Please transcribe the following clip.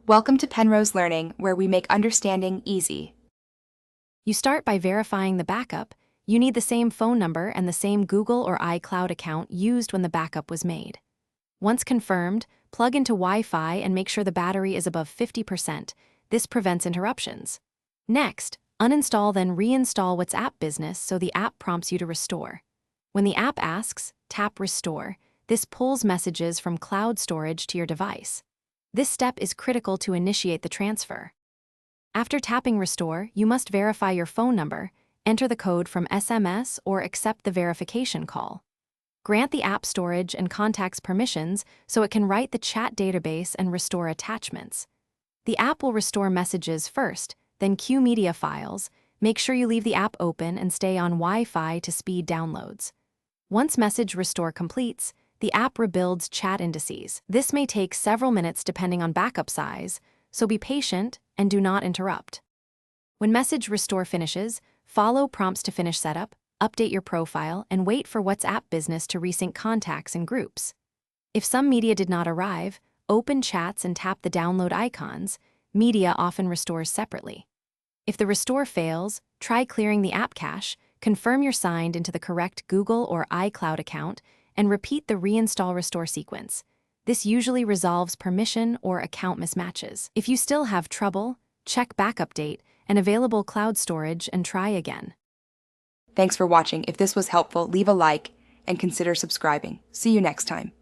Welcome to Penrose Learning, where we make understanding easy. You start by verifying the backup. You need the same phone number and the same Google or iCloud account used when the backup was made. Once confirmed, plug into Wi-Fi and make sure the battery is above 50%. This prevents interruptions. Next, uninstall then reinstall WhatsApp Business so the app prompts you to restore. When the app asks, tap Restore. This pulls messages from cloud storage to your device. This step is critical to initiate the transfer. After tapping Restore, you must verify your phone number, enter the code from SMS, or accept the verification call. Grant the app storage and contacts permissions so it can write the chat database and restore attachments. The app will restore messages first, then queue media files. Make sure you leave the app open and stay on Wi-Fi to speed downloads. Once message restore completes, the app rebuilds chat indices. This may take several minutes depending on backup size, so be patient and do not interrupt. When message restore finishes, follow prompts to finish setup, update your profile, and wait for WhatsApp Business to resync contacts and groups. If some media did not arrive, open chats and tap the download icons. Media often restores separately. If the restore fails, try clearing the app cache, confirm you're signed into the correct Google or iCloud account, and repeat the reinstall restore sequence. This usually resolves permission or account mismatches. If you still have trouble, check backup date and available cloud storage and try again. Thanks for watching. If this was helpful, leave a like and consider subscribing. See you next time.